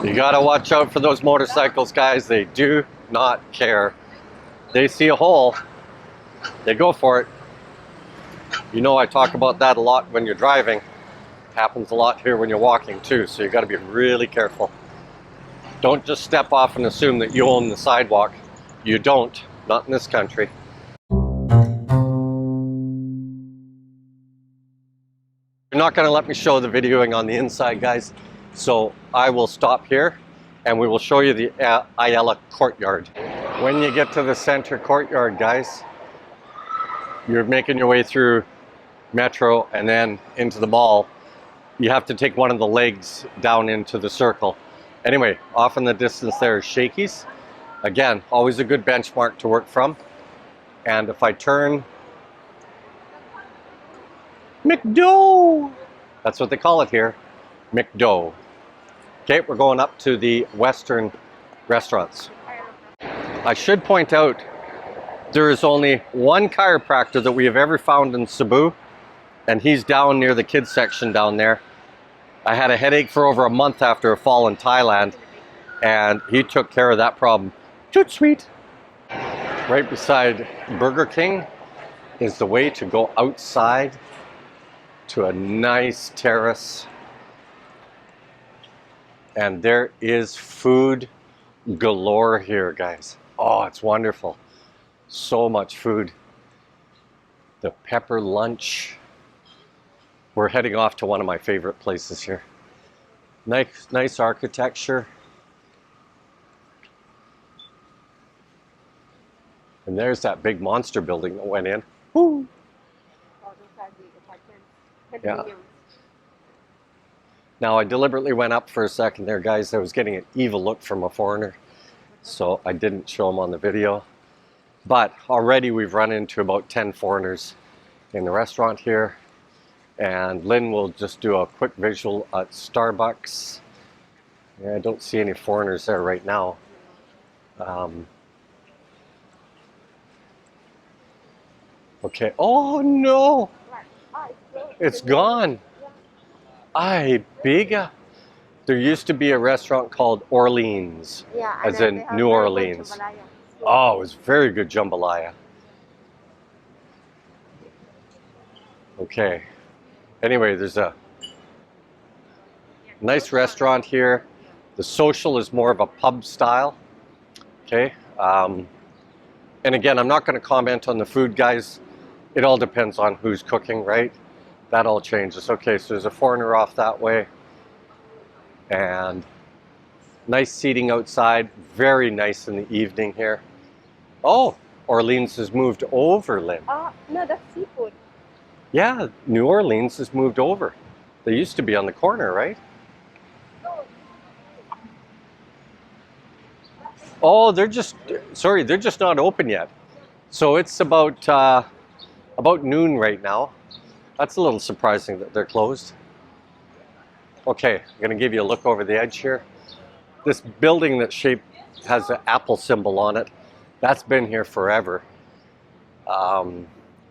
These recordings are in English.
You gotta watch out for those motorcycles, guys. They do not care. They see a hole, they go for it. You know, I talk about that a lot when you're driving. It happens a lot here when you're walking too, so you gotta be really careful. Don't just step off and assume that you own the sidewalk. You don't, not in this country. You're not gonna let me show the videoing on the inside, guys. So I will stop here and we will show you the Ayala courtyard. When you get to the center courtyard, guys, you're making your way through Metro and then into the mall. You have to take one of the legs down into the circle. Anyway, off in the distance there is Shakey's. Again, always a good benchmark to work from. And if I turn, McDo! That's what they call it here, McDo. Okay, we're going up to the Western restaurants. I should point out, there is only one chiropractor that we have ever found in Cebu, and he's down near the kids section down there. I had a headache for over a month after a fall in Thailand, and he took care of that problem. Toot sweet. Right beside Burger King is the way to go outside to a nice terrace. And there is food galore here, guys. Oh, it's wonderful. So much food. The pepper lunch. We're heading off to one of my favorite places here. Nice architecture. And there's that big monster building that went in. Woo! Yeah. Now I deliberately went up for a second there, guys. I was getting an evil look from a foreigner, so I didn't show him on the video. But already we've run into about 10 foreigners in the restaurant here. And Lynn will just do a quick visual at Starbucks. Yeah, I don't see any foreigners there right now. Okay, oh no! It's gone. Ay, biga. There used to be a restaurant called Orleans, as in New Orleans. Oh, it was very good jambalaya. Okay. Anyway, there's a nice restaurant here. The social is more of a pub style. Okay. And again, I'm not going to comment on the food, guys. It all depends on who's cooking, right? That all changes. Okay, so there's a foreigner off that way. And nice seating outside. Very nice in the evening here. Oh, Orleans has moved over, Lynn. No, that's seafood. Yeah, New Orleans has moved over. They used to be on the corner, right? Oh, they're just not open yet. So it's about noon right now. That's a little surprising that they're closed. Okay, I'm gonna give you a look over the edge here. This building that has an apple symbol on it, that's been here forever.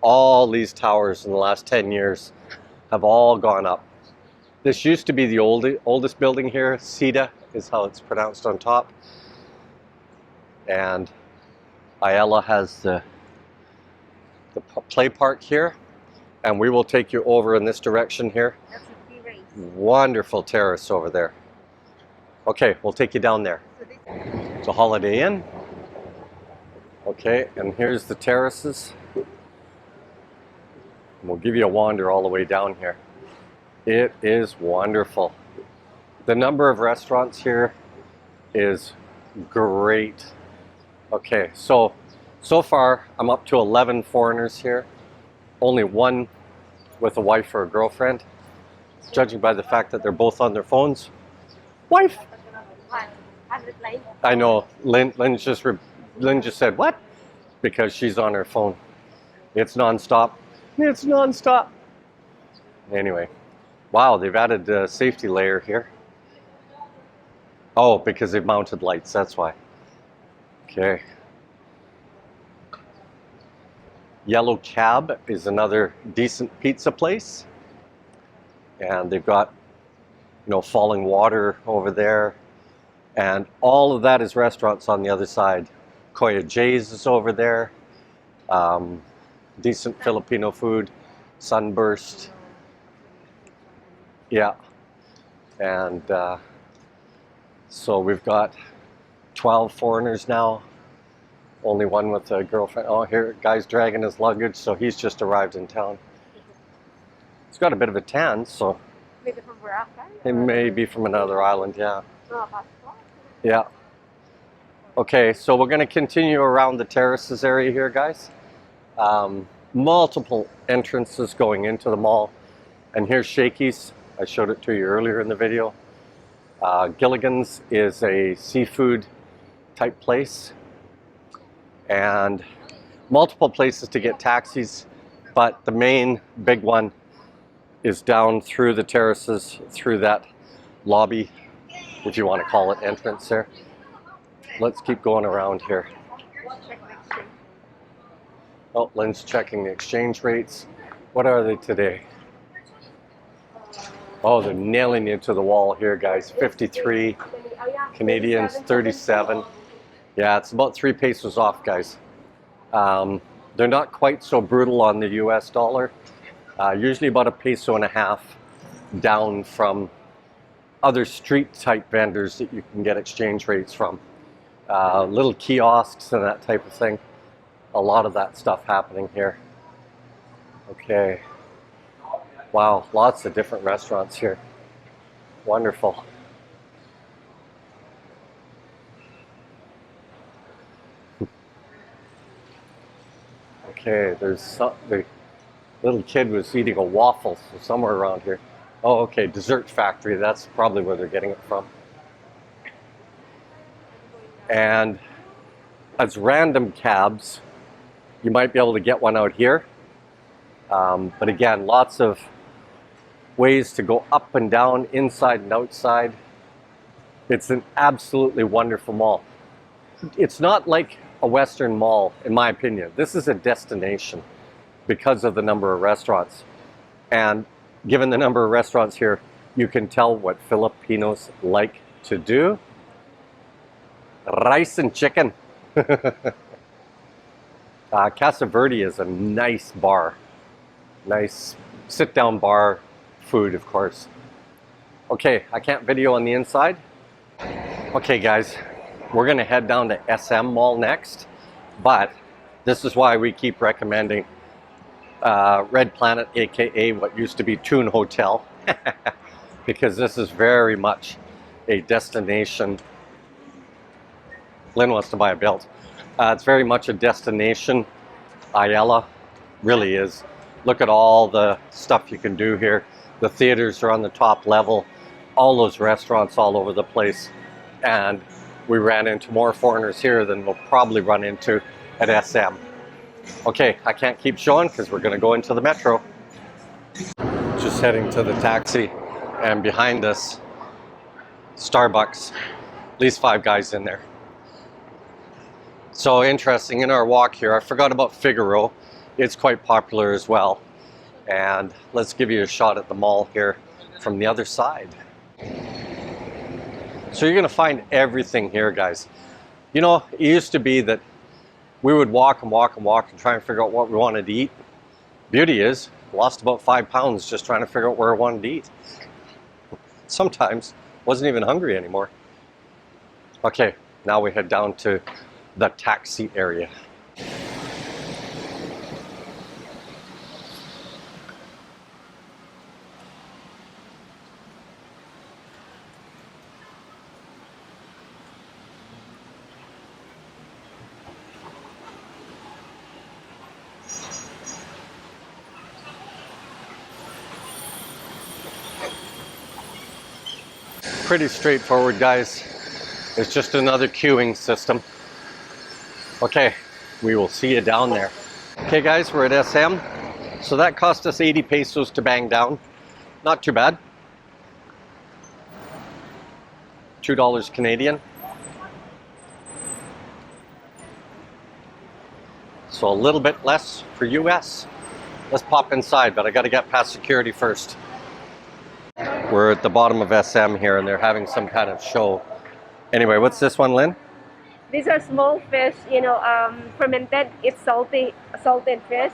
All these towers in the last 10 years have all gone up. This used to be the oldest building here. Sida is how it's pronounced on top. And Ayala has the play park here. And we will take you over in this direction here. Wonderful terrace over there. Okay, we'll take you down there. It's a Holiday Inn. Okay, and here's the terraces. We'll give you a wander all the way down here. It is wonderful. The number of restaurants here is great. Okay, so far I'm up to 11 foreigners here. Only one with a wife or a girlfriend, judging by the fact that they're both on their phones. Wife! I know, Lynn just said, what? Because she's on her phone. It's nonstop. It's nonstop. Anyway, wow, they've added a safety layer here. Oh, because they've mounted lights, that's why. Okay. Yellow Cab is another decent pizza place. And they've got, falling water over there. And all of that is restaurants on the other side. Koya J's is over there. Decent Filipino food. Sunburst. Yeah. And so we've got 12 foreigners now. Only one with a girlfriend. Oh, here, guy's dragging his luggage, so he's just arrived in town. He's got a bit of a tan, so Maybe from Boracay? it may be from another island, yeah. Yeah. Okay, so we're going to continue around the terraces area here, guys. Multiple entrances going into the mall. And here's Shakey's. I showed it to you earlier in the video. Gilligan's is a seafood type place. And multiple places to get taxis, but the main big one is down through the terraces, through that lobby, if you want to call it, entrance there. Let's keep going around here. Oh, Lynn's checking the exchange rates. What are they today? Oh, they're nailing you to the wall here, guys. 53 Canadians, 37. Yeah, it's about 3 pesos off, guys. They're not quite so brutal on the US dollar. Usually about 1.5 pesos down from other street type vendors that you can get exchange rates from. Little kiosks and that type of thing. A lot of that stuff happening here. Okay. Wow, lots of different restaurants here. Wonderful. Okay, the little kid was eating a waffle somewhere around here. Oh, okay, dessert factory. That's probably where they're getting it from. And as random cabs, you might be able to get one out here. But again, lots of ways to go up and down, inside and outside. It's an absolutely wonderful mall. It's not like a Western mall, in my opinion. This is a destination because of the number of restaurants. And given the number of restaurants here, you can tell what Filipinos like to do. Rice and chicken. Casa Verde is a nice bar. Nice sit-down bar, food, of course. Okay, I can't video on the inside. Okay, guys. We're going to head down to SM Mall next, but this is why we keep recommending Red Planet, aka what used to be Toon Hotel, because this is very much a destination. Lynn wants to buy a belt. It's very much a destination. Ayala really is. Look at all the stuff you can do here. The theaters are on the top level, all those restaurants all over the place, and we ran into more foreigners here than we'll probably run into at SM. Okay, I can't keep showing because we're going to go into the metro. Just heading to the taxi, and behind us, Starbucks. At least 5 guys in there. So interesting, in our walk here, I forgot about Figaro. It's quite popular as well. And let's give you a shot at the mall here from the other side. So you're going to find everything here, guys. You know, it used to be that we would walk and walk and walk and try and figure out what we wanted to eat. Beauty is, lost about 5 pounds just trying to figure out where I wanted to eat. Sometimes wasn't even hungry anymore. Okay, now we head down to the taxi area. Pretty straightforward, guys. It's just another queuing system. Okay, we will see you down there. Okay guys, we're at SM. So that cost us 80 pesos to bang down. Not too bad. $2 Canadian. So a little bit less for US. Let's pop inside, but I gotta get past security first. We're at the bottom of SM here and they're having some kind of show. Anyway, what's this one, Lynn? These are small fish, fermented. It's salted fish.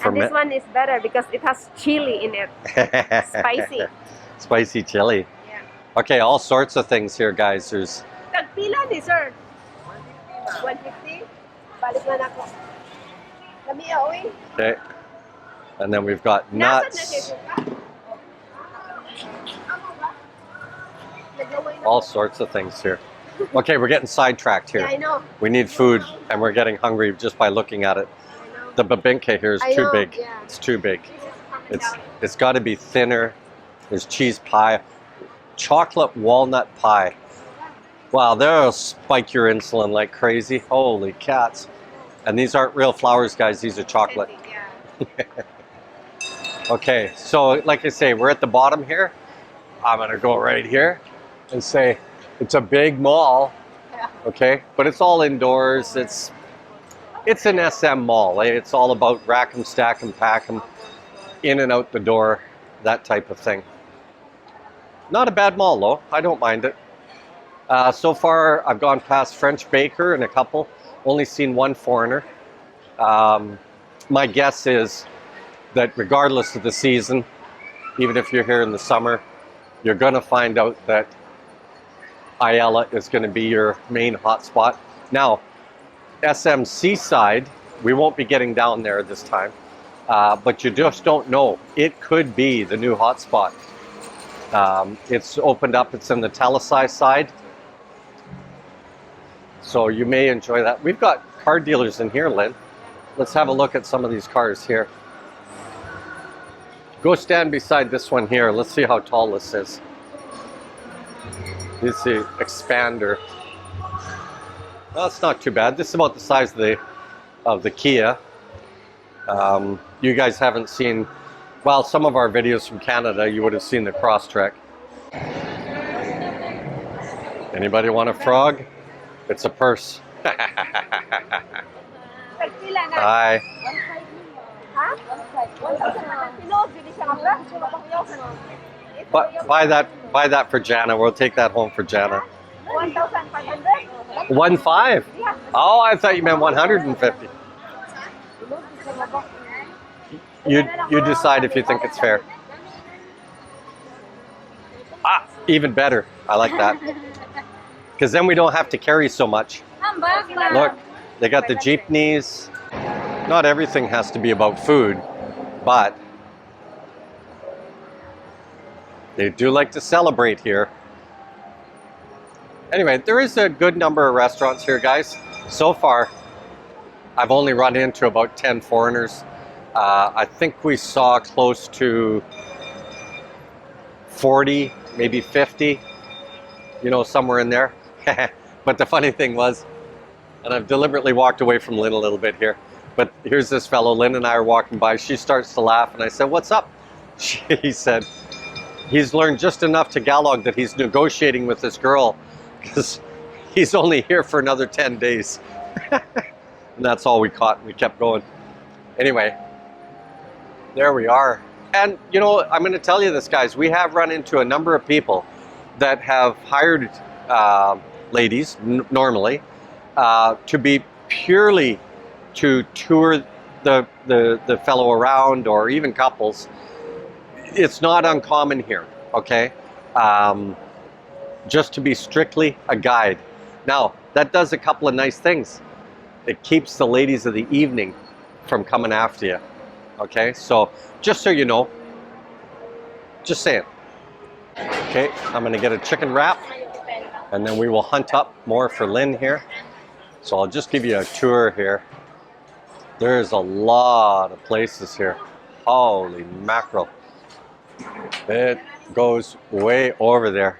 And this one is better because it has chili in it. Spicy. Spicy chili. Yeah. Okay, all sorts of things here, guys. There's... Tagpila ni sir. 150. Balik na ako. Kami oy. Okay. And then we've got nuts. All sorts of things here. Okay, we're getting sidetracked here. Yeah, I know. We need food, and we're getting hungry just by looking at it. The babinka here is too big. Yeah. It's too big. It's got to be thinner. There's cheese pie, chocolate walnut pie. Wow, they'll spike your insulin like crazy. Holy cats! And these aren't real flowers, guys. These are chocolate. Okay, so like I say, we're at the bottom here. I'm gonna go right here and say it's a big mall. Okay, but it's all indoors. It's an SM mall. It's all about rack 'em, stack 'em, pack 'em, in and out the door, that type of thing. Not a bad mall though. I don't mind it. So far, I've gone past French Baker and a couple. Only seen one foreigner. My guess is that regardless of the season, even if you're here in the summer, you're going to find out that Ayala is going to be your main hotspot. Now, SM Seaside, we won't be getting down there this time, but you just don't know. It could be the new hotspot. It's opened up. It's in the Talisai side. So you may enjoy that. We've got car dealers in here, Lynn. Let's have a look at some of these cars here. Go stand beside this one here. Let's see how tall this is. This is the expander. Well, it's not too bad. This is about the size of the Kia. You guys haven't seen, well, some of our videos from Canada, you would have seen the Crosstrek. Anybody want a frog? It's a purse. Hi. But buy that for Jana. We'll take that home for Jana. 1,500. 1.5? Oh, I thought you meant 150. You decide if you think it's fair. Ah, even better. I like that. Because then we don't have to carry so much. Look, they got the jeepneys. Not everything has to be about food, but they do like to celebrate here. Anyway, there is a good number of restaurants here, guys. So far, I've only run into about 10 foreigners. I think we saw close to 40, maybe 50, somewhere in there. But the funny thing was, and I've deliberately walked away from Lynn a little bit here, but here's this fellow, Lynn and I are walking by, she starts to laugh, and I said, "What's up?" He said, he's learned just enough Tagalog that he's negotiating with this girl, because he's only here for another 10 days. And that's all we caught, we kept going. Anyway, there we are. And I'm going to tell you this, guys, we have run into a number of people that have hired ladies, normally, to be purely to tour the fellow around, or even couples. It's not uncommon here, okay? Just to be strictly a guide. Now, that does a couple of nice things. It keeps the ladies of the evening from coming after you, okay? So, just so you know, just saying. Okay, I'm gonna get a chicken wrap, and then we will hunt up more for Lynn here. So I'll just give you a tour here. There's a lot of places here. Holy mackerel. It goes way over there.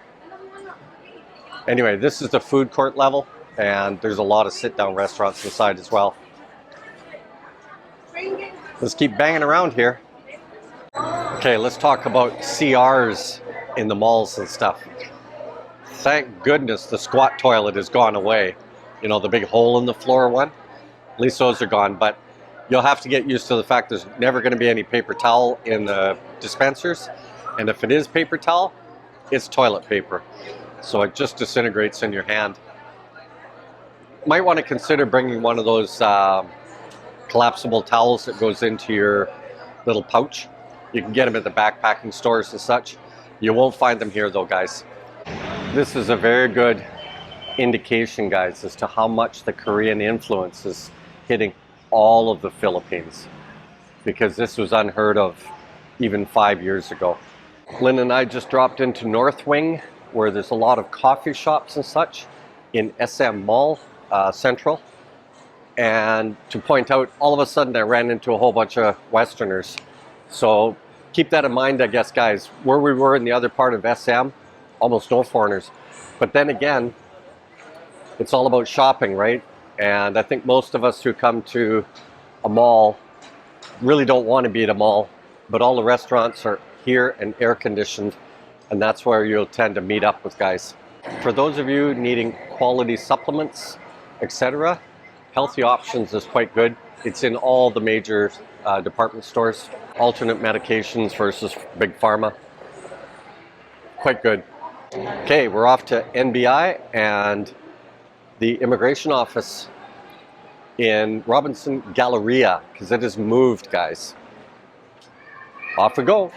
Anyway, this is the food court level, and there's a lot of sit-down restaurants inside as well. Let's keep banging around here. Okay, let's talk about CRs in the malls and stuff. Thank goodness the squat toilet has gone away. The big hole in the floor one. At least those are gone, but you'll have to get used to the fact there's never going to be any paper towel in the dispensers. And if it is paper towel, it's toilet paper. so it just disintegrates in your hand. Might want to consider bringing one of those collapsible towels that goes into your little pouch. You can get them at the backpacking stores and such. You won't find them here though, guys. This is a very good indication, guys, as to how much the Korean influence is hitting all of the Philippines, because this was unheard of even 5 years ago. Lynn and I just dropped into North Wing, where there's a lot of coffee shops and such in SM Mall Central. And to point out, all of a sudden I ran into a whole bunch of Westerners. So keep that in mind, I guess, guys. Where we were in the other part of SM, almost no foreigners. But then again, it's all about shopping, right? And I think most of us who come to a mall really don't want to be at a mall, but all the restaurants are here and air conditioned, and that's where you'll tend to meet up with guys. For those of you needing quality supplements, etc., Healthy Options is quite good. It's in all the major department stores. Alternate medications versus Big Pharma. Quite good. Okay, we're off to NBI and the immigration office in Robinson Galleria, because it has moved, guys. Off we go.